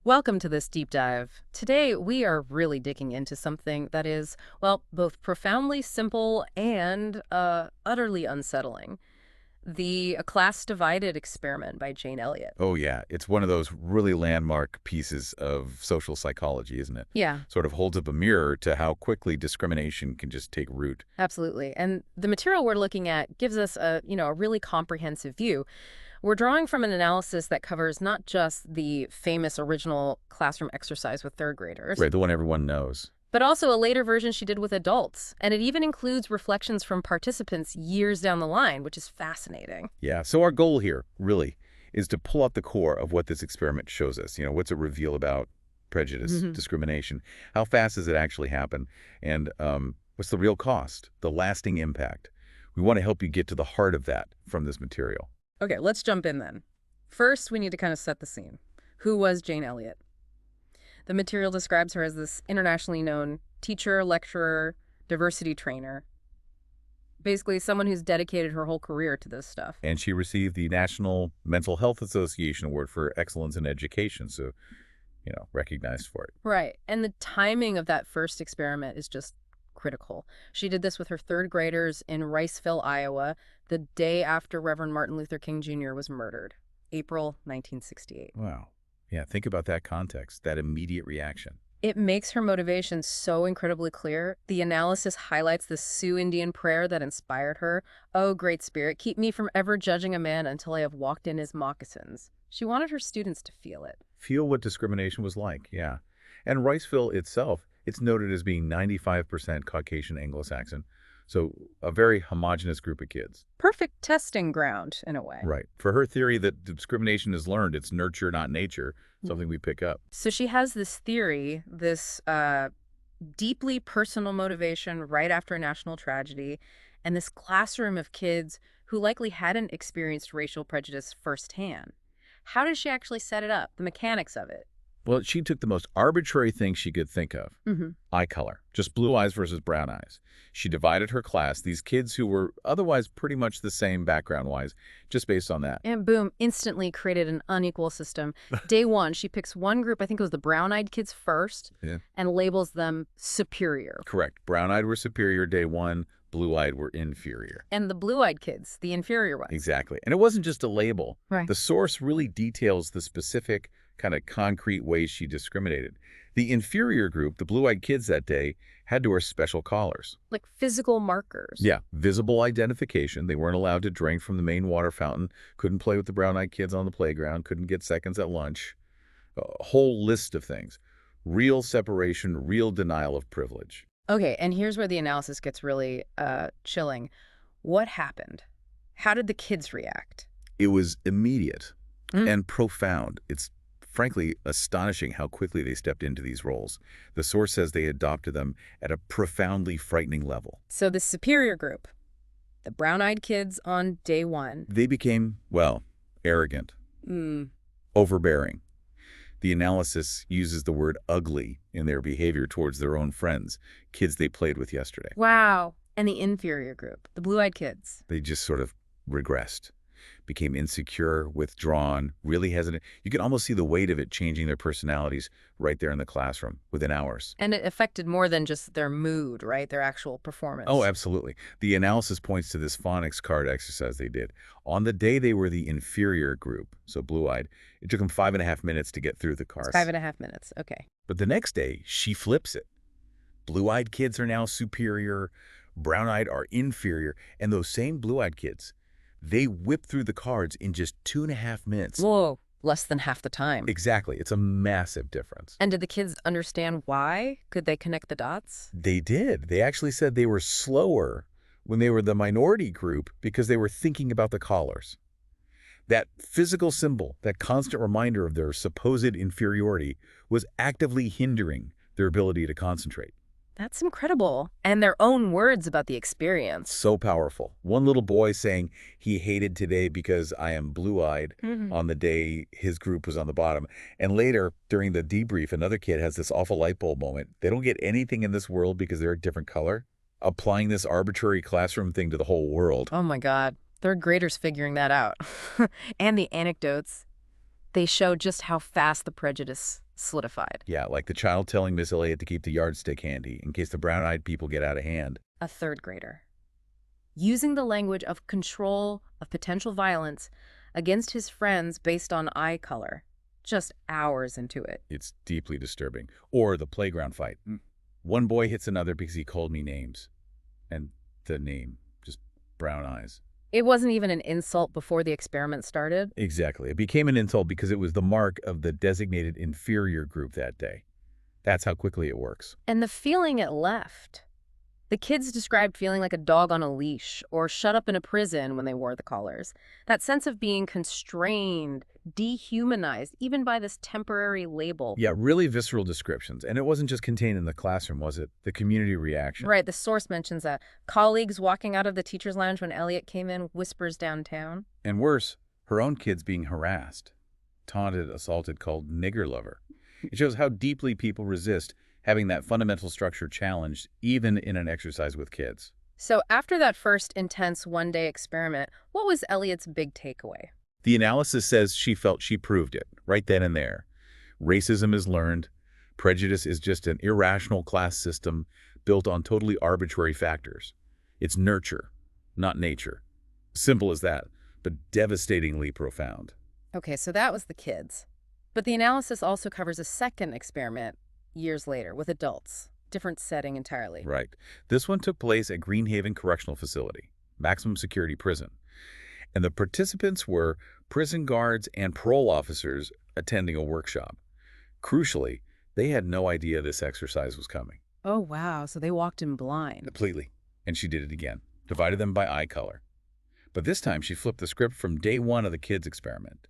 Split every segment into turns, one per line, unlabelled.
Welcome to this deep dive. Today, we are really digging into something that is, well, both profoundly simple and utterly unsettling. The Class Divided experiment by Jane Elliott.
Oh, yeah. It's one of those really landmark pieces of social psychology, isn't it?
Yeah,
Sort of holds up a mirror to how quickly discrimination can just take root.
absolutely. And the material we're looking at gives us a really comprehensive view. We're drawing from an analysis that covers not just the famous original classroom exercise with third graders,
Right, the one everyone knows.
but also a later version she did with adults. And it even includes reflections from participants years down the line, which is fascinating.
Yeah, so our goal here, really, is to pull out the core of what this experiment shows us. What's it reveal about prejudice, discrimination? How fast does it actually happen? And what's the real cost, the lasting impact? We want to help you get to the heart of that from this material.
Okay, let's jump in then. First, we need to kind of set the scene. Who was Jane Elliott? The material describes her as this internationally known teacher, lecturer, diversity trainer. Basically, someone who's dedicated her whole career to this stuff.
And she received the National Mental Health Association Award for Excellence in Education, so, recognized for it.
Right. And the timing of that first experiment is just critical. She did this with her third graders in Riceville, Iowa, the day after Reverend Martin Luther King Jr. was murdered, April 1968.
Wow. Yeah, think about that context, that immediate reaction.
It makes her motivation so incredibly clear. The analysis highlights the Sioux Indian prayer that inspired her. "Oh, Great Spirit, keep me from ever judging a man until I have walked in his moccasins." She wanted her students to feel it.
Feel what discrimination was like, yeah. And Riceville itself, it's noted as being 95% Caucasian Anglo-Saxon, so a very homogenous group of kids.
Perfect testing ground, in a way.
Right. For her theory that discrimination is learned, it's nurture, not nature, something we pick up.
So she has this theory, this deeply personal motivation right after a national tragedy, and this classroom of kids who likely hadn't experienced racial prejudice firsthand. How does she actually set it up, the mechanics of it?
Well, she took the most arbitrary thing she could think of. Eye color. Just blue eyes versus brown eyes. She divided her class, these kids who were otherwise pretty much the same background-wise, just based on that.
And boom, instantly created an unequal system. Day one, she picks one group, I think it was the brown-eyed kids first,
Yeah.
and labels them superior.
Correct. Brown-eyed were superior day one, blue-eyed were inferior.
And the blue-eyed kids, the inferior ones.
Exactly. And it wasn't just a label.
Right.
The source really details the specific, kind of concrete ways she discriminated. The inferior group, the blue-eyed kids that day, had to wear special collars.
Like physical markers.
Yeah, visible identification. They weren't allowed to drink from the main water fountain, couldn't play with the brown-eyed kids on the playground, couldn't get seconds at lunch. A whole list of things. Real separation, real denial of privilege.
Okay, and here's where the analysis gets really chilling. What happened? How did the kids react?
It was immediate and profound. It's frankly astonishing how quickly they stepped into these roles. The source says they adopted them at a profoundly frightening level.
So the superior group, the brown-eyed kids on day one.
They became, well, arrogant, overbearing. The analysis uses the word ugly in their behavior towards their own friends, kids they played with yesterday.
Wow. And the inferior group, the blue-eyed kids.
They just sort of regressed, became insecure, withdrawn, really hesitant. You can almost see the weight of it changing their personalities right there in the classroom within hours.
And it affected more than just their mood, right? Their actual performance.
Oh, absolutely. The analysis points to this phonics card exercise they did. On the day they were the inferior group, so blue-eyed, it took them 5.5 minutes to get through the cards.
5.5 minutes. Okay.
But the next day, she flips it. Blue-eyed kids are now superior, brown-eyed are inferior, and those same blue-eyed kids, they whip through the cards in just 2.5 minutes.
Whoa. Less than half the time.
Exactly. It's a massive difference.
And did the kids understand why? Could they connect the dots?
They did. They actually said they were slower when they were the minority group because they were thinking about the collars. That physical symbol, that constant reminder of their supposed inferiority, was actively hindering their ability to concentrate.
That's incredible. And their own words about the experience.
So powerful. One little boy saying he hated today because I am blue-eyed on the day his group was on the bottom. And later, during the debrief, another kid has this awful light bulb moment. They don't get anything in this world because they're a different color. Applying this arbitrary classroom thing to the whole world.
Oh my God. Third graders figuring that out. And the anecdotes, they show just how fast the prejudice solidified.
Yeah, like the child telling Miss Elliott to keep the yardstick handy in case the brown-eyed people get out of hand.
A third grader, using the language of control, of potential violence, against his friends based on eye color, just hours into it.
It's deeply disturbing. Or the playground fight. One boy hits another because he called me names. And the name, just brown eyes.
It wasn't even an insult before the experiment started.
Exactly. It became an insult because it was the mark of the designated inferior group that day. That's how quickly it works.
And the feeling it left. The kids described feeling like a dog on a leash or shut up in a prison when they wore the collars. That sense of being constrained, dehumanized, even by this temporary label.
Yeah, really visceral descriptions. And it wasn't just contained in the classroom, was it? The community reaction.
Right, the source mentions that. Colleagues walking out of the teacher's lounge when Elliot came in, whispers downtown.
And worse, her own kids being harassed, taunted, assaulted, called nigger lover. It shows how deeply people resist having that fundamental structure challenged, even in an exercise with kids.
So after that first intense one-day experiment, what was Elliot's big takeaway?
The analysis says she felt she proved it, right then and there. Racism is learned. Prejudice is just an irrational class system built on totally arbitrary factors. It's nurture, not nature. Simple as that, but devastatingly profound.
Okay, so that was the kids. But the analysis also covers a second experiment years later with adults. Different setting entirely.
Right. This one took place at Greenhaven Correctional Facility, maximum security prison. And the participants were prison guards and parole officers attending a workshop. Crucially, they had no idea this exercise was coming.
Oh, wow. So they walked in blind.
Completely. And she did it again, divided them by eye color. But this time she flipped the script from day one of the kids' experiment.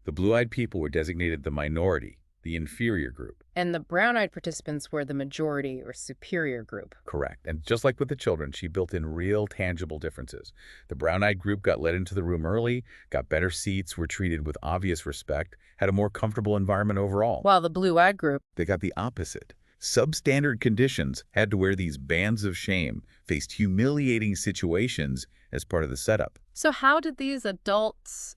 The blue-eyed people were designated the minority, the inferior group.
And the brown-eyed participants were the majority or superior group.
Correct. And just like with the children, she built in real, tangible differences. The brown-eyed group got let into the room early, got better seats, were treated with obvious respect, had a more comfortable environment overall.
While the blue-eyed group,
They got the opposite. Substandard conditions, had to wear these bands of shame, faced humiliating situations as part of the setup.
so how did these adults,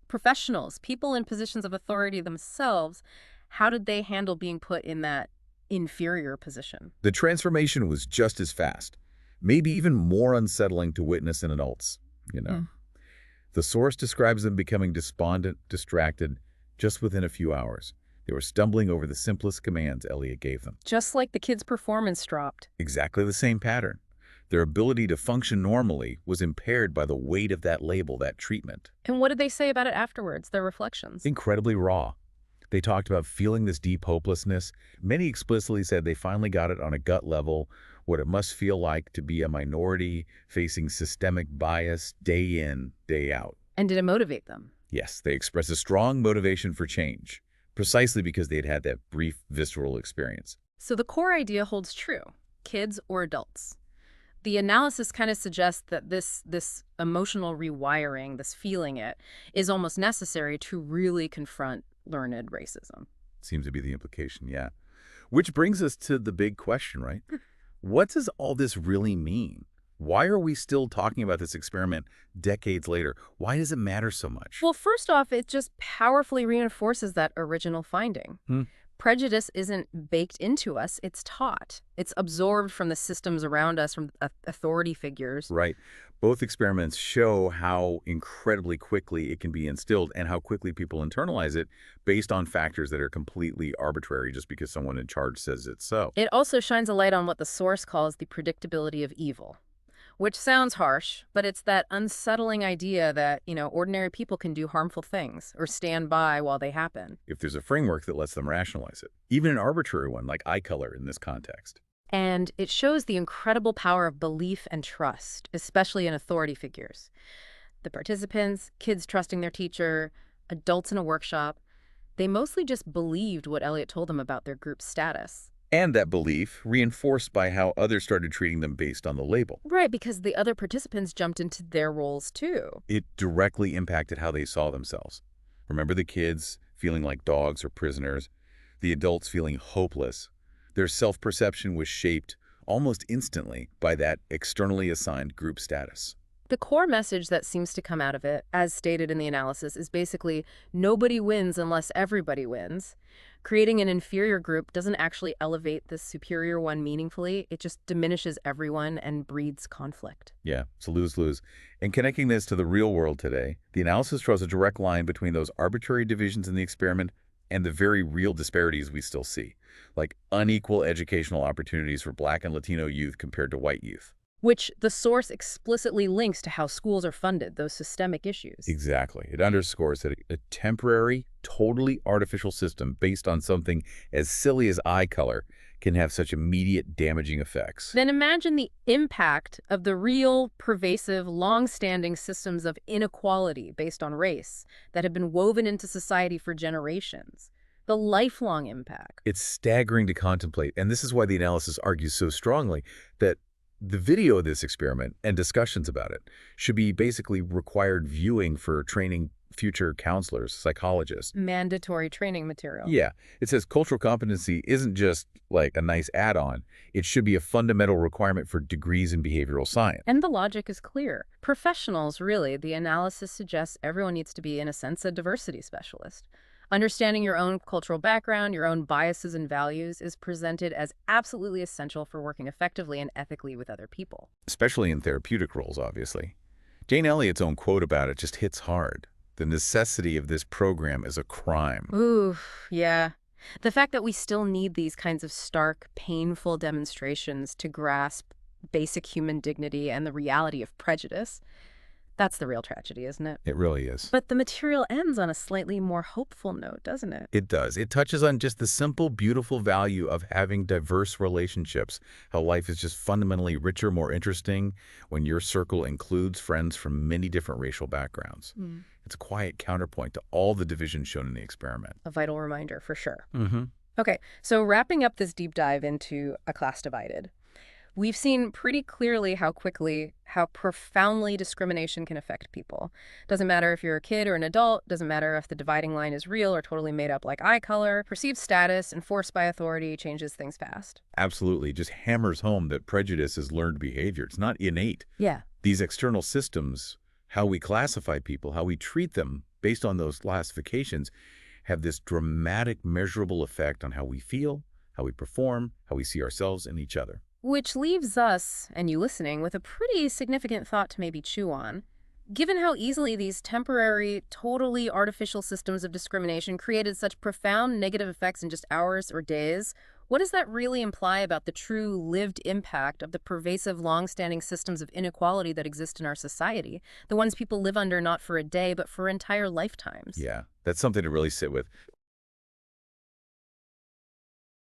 professionals, people in positions of authority themselves, how did they handle being put in that inferior position?
The transformation was just as fast, maybe even more unsettling to witness in adults. The source describes them becoming despondent, distracted, just within a few hours. They were stumbling over the simplest commands Elliott gave them.
Just like the kids' performance dropped.
Exactly the same pattern. Their ability to function normally was impaired by the weight of that label, that treatment.
And what did they say about it afterwards, their reflections?
Incredibly raw. They talked about feeling this deep hopelessness. Many explicitly said they finally got it on a gut level, what it must feel like to be a minority facing systemic bias day in, day out.
And did it motivate them?
Yes, they expressed a strong motivation for change, precisely because they had had that brief visceral experience.
So the core idea holds true, kids or adults. The analysis kind of suggests that this emotional rewiring, this feeling it, is almost necessary to really confront learned racism.
Seems to be the implication, yeah. Which brings us to the big question, right? What does all this really mean? Why are we still talking about this experiment decades later? Why does it matter so much?
Well, first off, it just powerfully reinforces that original finding. Prejudice isn't baked into us, it's taught. It's absorbed from the systems around us, from authority figures.
Right. Both experiments show how incredibly quickly it can be instilled and how quickly people internalize it based on factors that are completely arbitrary just because someone in charge says it's so.
It also shines a light on what the source calls the predictability of evil, which sounds harsh, but it's that unsettling idea that, ordinary people can do harmful things or stand by while they happen.
If there's a framework that lets them rationalize it, even an arbitrary one like eye color in this context.
And it shows the incredible power of belief and trust, especially in authority figures. The participants, kids trusting their teacher, adults in a workshop, they mostly just believed what Elliott told them about their group's status.
And that belief reinforced by how others started treating them based on the label.
Right, because the other participants jumped into their roles too.
It directly impacted how they saw themselves. Remember the kids feeling like dogs or prisoners, the adults feeling hopeless. Their self-perception was shaped almost instantly by that externally assigned group status.
The core message that seems to come out of it, as stated in the analysis, is basically nobody wins unless everybody wins. Creating an inferior group doesn't actually elevate the superior one meaningfully. It just diminishes everyone and breeds conflict.
Yeah, it's a lose-lose. And connecting this to the real world today, the analysis draws a direct line between those arbitrary divisions in the experiment and the very real disparities we still see, like unequal educational opportunities for Black and Latino youth compared to white youth.
Which the source explicitly links to how schools are funded, those systemic issues.
Exactly. It underscores that a temporary, totally artificial system based on something as silly as eye color can have such immediate damaging effects.
Then imagine the impact of the real, pervasive, long-standing systems of inequality based on race that have been woven into society for generations. The lifelong impact.
It's staggering to contemplate, and this is why the analysis argues so strongly that the video of this experiment and discussions about it should be basically required viewing for training future counselors, psychologists.
Mandatory training material.
Yeah, it says cultural competency isn't just like a nice add-on. It should be a fundamental requirement for degrees in behavioral science.
And the logic is clear. Professionals, really, the analysis suggests everyone needs to be, in a sense, a diversity specialist. Understanding your own cultural background, your own biases and values is presented as absolutely essential for working effectively and ethically with other people.
Especially in therapeutic roles, obviously. Jane Elliott's own quote about it just hits hard. The necessity of this program is a crime.
Ooh, yeah. The fact that we still need these kinds of stark, painful demonstrations to grasp basic human dignity and the reality of prejudice, that's the real tragedy, isn't it?
It really is.
But the material ends on a slightly more hopeful note, doesn't it?
It does. It touches on just the simple, beautiful value of having diverse relationships, how life is just fundamentally richer, more interesting when your circle includes friends from many different racial backgrounds. It's a quiet counterpoint to all the division shown in the experiment.
A vital reminder, for sure.
Mm-hmm.
Okay, so wrapping up this deep dive into A Class Divided, we've seen pretty clearly how profoundly discrimination can affect people. Doesn't matter if you're a kid or an adult, doesn't matter if the dividing line is real or totally made up like eye color, perceived status enforced by authority changes things fast.
Absolutely. Just hammers home that prejudice is learned behavior. It's not innate.
Yeah.
These external systems, how we classify people, how we treat them based on those classifications, have this dramatic, measurable effect on how we feel, how we perform, how we see ourselves and each other.
Which leaves us, and you listening, with a pretty significant thought to maybe chew on. Given how easily these temporary, totally artificial systems of discrimination created such profound negative effects in just hours or days, what does that really imply about the true lived impact of the pervasive, long-standing systems of inequality that exist in our society? The ones people live under not for a day, but for entire lifetimes.
Yeah, that's something to really sit with.